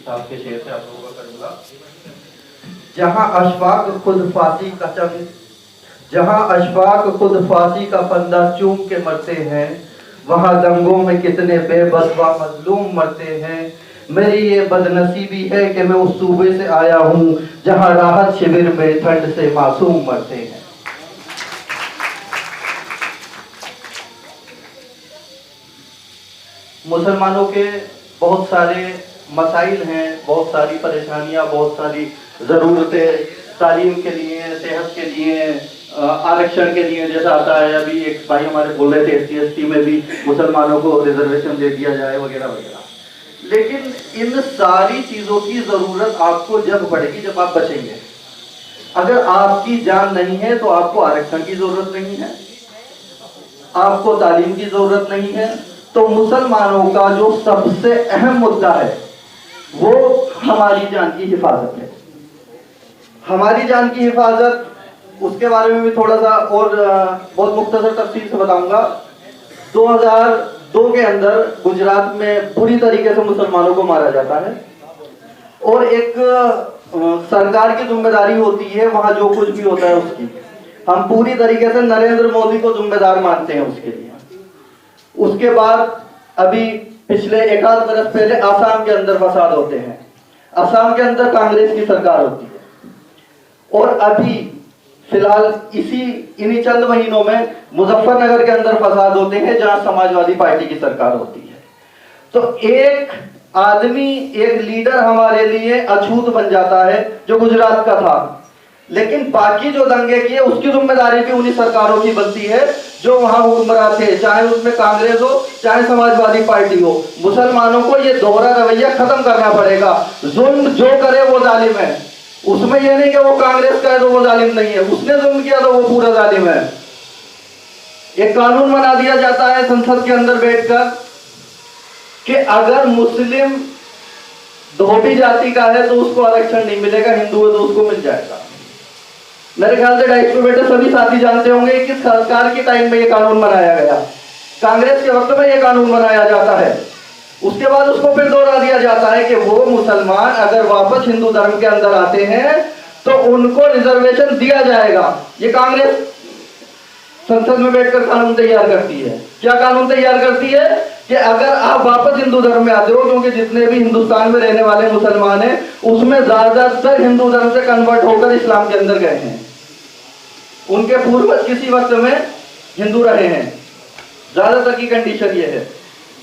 किताब के शेर से आप लोगों का करूँगा। जहाँ अशफाक खुद फांसी का जहाँ अशफाक खुद फांसी का फंदा चूम के मरते हैं, वहाँ दंगों में कितने बेबस व मजलूम मरते हैं। मेरी ये बदनसीबी है कि मैं उस सूबे से आया हूँ जहाँ राहत शिविर में ठंड से मासूम मरते हैं। मुसलमानों के बहुत सारे मसाइल हैं, बहुत सारी परेशानियां, बहुत सारी ज़रूरतें, तालीम के लिए, सेहत के लिए, आरक्षण के लिए। जैसा आता है अभी एक भाई हमारे बोल रहे थे SC/ST में भी मुसलमानों को रिजर्वेशन दे दिया जाए वगैरह वगैरह। लेकिन इन सारी चीज़ों की ज़रूरत आपको जब पड़ेगी जब आप बचेंगे। अगर आपकी जान नहीं है तो आपको आरक्षण की ज़रूरत नहीं है, आपको तालीम की ज़रूरत नहीं है। तो मुसलमानों का जो सबसे अहम मुद्दा है वो हमारी जान की हिफाजत है। हमारी जान की हिफाजत, उसके बारे में भी थोड़ा सा और बहुत मुख्तसर तफसील से बताऊंगा। 2002 के अंदर गुजरात में बुरी तरीके से मुसलमानों को मारा जाता है और एक सरकार की जिम्मेदारी होती है वहां जो कुछ भी होता है उसकी। हम पूरी तरीके से नरेंद्र मोदी को जिम्मेदार मानते हैं उसके लिए। उसके बाद अभी पिछले 1-8 बरस पहले आसाम के अंदर फसाद होते हैं। आसाम के अंदर कांग्रेस की सरकार होती है और अभी फिलहाल इन्हीं चंद महीनों में मुजफ्फरनगर के अंदर फसाद होते हैं जहां समाजवादी पार्टी की सरकार होती है। तो एक आदमी, एक लीडर हमारे लिए अछूत बन जाता है जो गुजरात का था, लेकिन बाकी जो दंगे किए उसकी जिम्मेदारी भी उन्हीं सरकारों की बनती है जो वहां हुक्मरान थे, चाहे उसमें कांग्रेस हो चाहे समाजवादी पार्टी हो। मुसलमानों को ये दोहरा रवैया खत्म करना पड़ेगा। जुल्म जो करे वो जालिम है, उसमें यह नहीं कि वो कांग्रेस का है तो वो जालिम नहीं है, उसने जुल्म किया तो वो पूरा जालिम है। एक कानून बना दिया जाता है संसद के अंदर बैठकर कि अगर मुस्लिम धोबी जाति का है तो उसको आरक्षण नहीं मिलेगा, हिंदू है तो उसको मिल जाएगा। मेरे ख्याल से डाइस पे बैठे सभी साथी जानते होंगे किस सरकार के टाइम में ये कानून बनाया गया। कांग्रेस के वक्त में ये कानून बनाया जाता है। उसके बाद उसको फिर दोहरा दिया जाता है कि वो मुसलमान अगर वापस हिंदू धर्म के अंदर आते हैं तो उनको रिजर्वेशन दिया जाएगा। ये कांग्रेस संसद में बैठकर कानून तैयार करती है। क्या कानून तैयार करती है कि अगर आप वापस हिंदू धर्म में आते हो, क्योंकि जितने भी हिंदुस्तान में रहने वाले मुसलमान हैं उसमें ज्यादातर हिंदू धर्म से कन्वर्ट होकर इस्लाम के अंदर गए हैं। उनके पूर्वज किसी वक्त में हिंदू रहे हैं, ज्यादातर की कंडीशन ये है।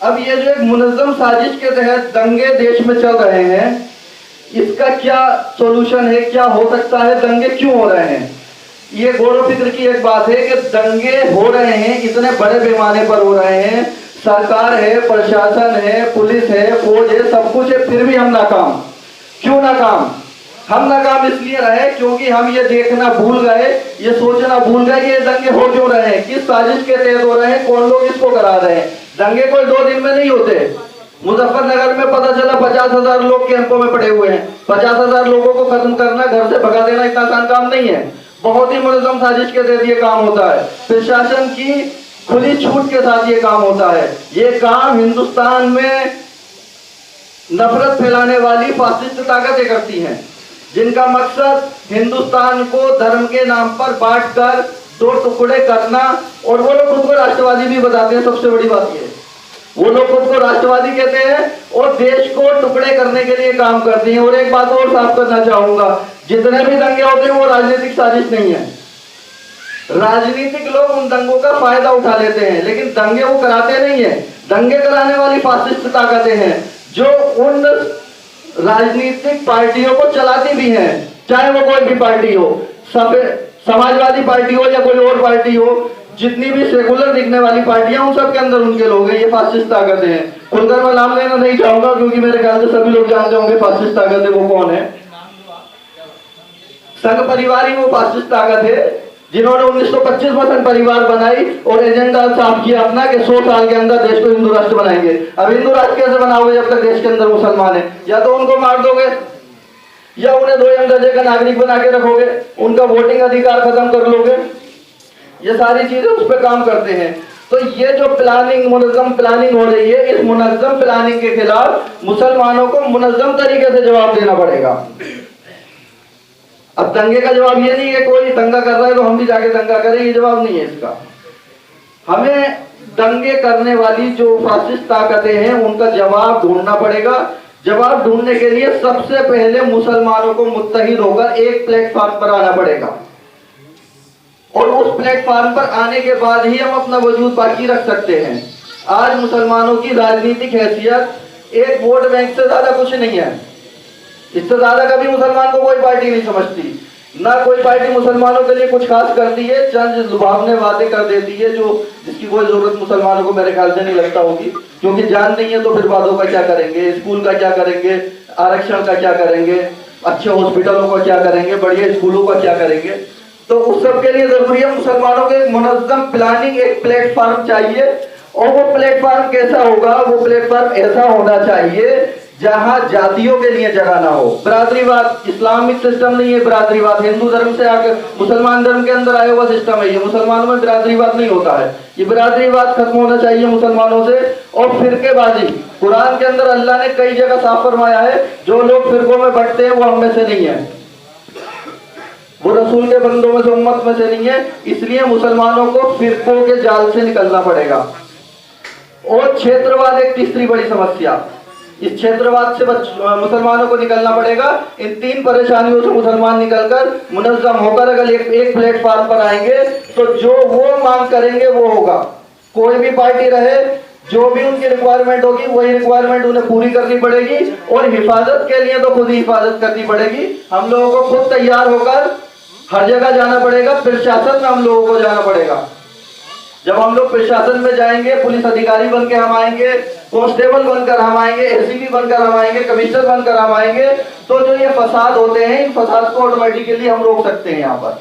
अब ये जो एक मुनज़्ज़म साजिश के तहत दंगे देश में चल रहे हैं, इसका क्या सॉल्यूशन है, क्या हो सकता है, दंगे क्यों हो रहे हैं? ये गौर फिक्र की एक बात है कि दंगे हो रहे हैं, इतने बड़े पैमाने पर हो रहे हैं, सरकार है, प्रशासन है, पुलिस है, फौज है, सब कुछ है, फिर भी हम नाकाम। क्यों नाकाम? हम नाकाम इसलिए रहे क्योंकि हम ये देखना भूल गए, ये सोचना भूल गए कि ये दंगे हो क्यों रहे हैं, किस साजिश के तहत हो रहे हैं, कौन लोग इसको करा रहे हैं। दंगे कोई 2 दिन में नहीं होते। मुजफ्फरनगर में पता चला 50,000 लोग कैंपों में पड़े हुए हैं। 50,000 लोगों को खत्म करना, घर से भगा देना इतना आसान काम नहीं है। बहुत ही मुनज़्ज़म साजिश के तहत ये काम होता है। प्रशासन की खुली छूट के साथ ये काम होता है। ये काम हिंदुस्तान में नफरत फैलाने वाली फासिस्ट ताकतें करती हैं, जिनका मकसद हिंदुस्तान को धर्म के नाम पर बांटकर 2 टुकड़े करना। और वो लोग खुद को राष्ट्रवादी भी बताते हैं। सबसे बड़ी बात ये, वो लोग खुद को राष्ट्रवादी कहते हैं और देश को टुकड़े करने के लिए काम करते हैं। और एक बात और साफ करना चाहूंगा, जितने भी दंगे होते हैं वो राजनीतिक साजिश नहीं है। राजनीतिक लोग उन दंगों का फायदा उठा लेते हैं, लेकिन दंगे वो कराते नहीं है। दंगे कराने वाली फासिस्ट ताकतें हैं जो उन राजनीतिक पार्टियों को चलाती भी हैं, चाहे वो कोई भी पार्टी हो, समाजवादी पार्टी हो या कोई और पार्टी हो। जितनी भी सेकुलर दिखने वाली पार्टियां उन सब के अंदर उनके लोग हैं। ये फासिस्ट ताकतें हैं। खुलकर मैं नाम लेना नहीं चाहूंगा क्योंकि मेरे ख्याल से सभी लोग जानते होंगे फासिस्ट ताकत है वो कौन है। संघ परिवार ही वो फासिस्ट ताकत है जिन्होंने 1925 में संघ परिवार बनाई और एजेंडा साफ किया अपना कि 100 साल के अंदर देश को हिंदू राष्ट्र बनाएंगे। अब हिंदू राष्ट्र कैसे बनाओगे जब तक देश के अंदर मुसलमान है? या तो उनको मार दोगे या उन्हें 2 दर्जे का नागरिक बना के रखोगे, उनका वोटिंग अधिकार खत्म कर लोगे। ये सारी चीजें उस पर काम करते हैं। तो ये जो प्लानिंग, मुनज़्ज़म प्लानिंग हो रही है, इस मुनज़्ज़म प्लानिंग के खिलाफ मुसलमानों को मुनज़्ज़म तरीके से जवाब देना पड़ेगा। अब दंगे का जवाब ये नहीं है कोई दंगा कर रहा है तो हम भी जाके दंगा करें, ये जवाब नहीं है इसका। हमें दंगे करने वाली जो फासिस्ट ताकतें हैं उनका जवाब ढूंढना पड़ेगा। जवाब ढूंढने के लिए सबसे पहले मुसलमानों को मुत्तहिद होकर एक प्लेटफॉर्म पर आना पड़ेगा, और उस प्लेटफॉर्म पर आने के बाद ही हम अपना वजूद बाकी रख सकते हैं। आज मुसलमानों की राजनीतिक हैसियत एक वोट बैंक से ज्यादा कुछ नहीं है। इससे ज्यादा कभी मुसलमान को कोई पार्टी नहीं समझती, ना कोई पार्टी मुसलमानों के लिए कुछ खास करती है। चंद लुभावने बातें कर देती है जो जिसकी कोई जरूरत मुसलमानों को मेरे ख्याल से नहीं लगता होगी, क्योंकि जान नहीं है तो फिर वादों का क्या करेंगे, स्कूल का क्या करेंगे, आरक्षण का क्या करेंगे, अच्छे हॉस्पिटलों का क्या करेंगे, बढ़िया स्कूलों का क्या करेंगे। तो उस सब के लिए जरूरी है मुसलमानों के मुनज़्ज़म प्लानिंग, एक प्लेटफॉर्म चाहिए। और वो प्लेटफॉर्म कैसा होगा? वो प्लेटफॉर्म ऐसा होना चाहिए जहां जातियों के लिए जगह ना हो। बरादरीवाद इस्लामिक सिस्टम नहीं है, बरादरीवाद हिंदू धर्म से आकर मुसलमान धर्म के अंदर आया हुआ सिस्टम है। ये मुसलमानों में बरादरीवाद नहीं होता है। ये बरादरीवाद खत्म होना चाहिए मुसलमानों से। और फिरकेबाजी, कुरान के अंदर अल्लाह ने कई जगह साफ फरमाया है, जो लोग फिरकों में बंटते हैं वो हम में से नहीं है, वो रसूल के बंदों में से, उम्मत में से नहीं है। इसलिए मुसलमानों को फिरकों के जाल से निकलना पड़ेगा। और क्षेत्रवाद एक तीसरी बड़ी समस्या, इस क्षेत्रवाद से मुसलमानों को निकलना पड़ेगा। इन तीन परेशानियों से मुसलमान निकलकर मुनज़्ज़म होकर अगर एक प्लेटफॉर्म पर आएंगे तो जो वो मांग करेंगे वो होगा। कोई भी पार्टी रहे, जो भी उनकी रिक्वायरमेंट होगी वही रिक्वायरमेंट उन्हें पूरी करनी पड़ेगी। और हिफाजत के लिए तो खुद ही हिफाजत करनी पड़ेगी। हम लोगों को खुद तैयार होकर हर जगह जाना पड़ेगा। प्रशासन में हम लोगों को जाना पड़ेगा। जब हम लोग प्रशासन में जाएंगे, पुलिस अधिकारी बनकर हम आएंगे, कांस्टेबल बनकर हम आएंगे, एसीपी बनकर हम आएंगे, कमिश्नर बनकर हम आएंगे, तो जो ये फसाद होते हैं इन फसाद को ऑटोमेटिकली हम रोक सकते हैं यहाँ पर।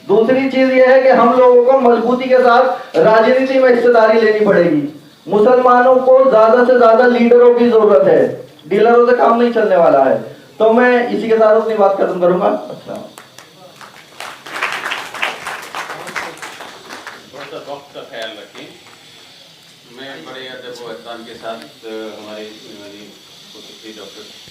दूसरी चीज ये है कि हम लोगों को मजबूती के साथ राजनीति में हिस्सेदारी लेनी पड़ेगी। मुसलमानों को ज्यादा से ज्यादा लीडरों की जरूरत है, डीलरों से काम नहीं चलने वाला है। तो मैं इसी के साथ अपनी बात खत्म करूंगा। अच्छा, वक्त का ख्याल रखें। मैं बड़े अदब व एहतराम के साथ हमारे डॉक्टर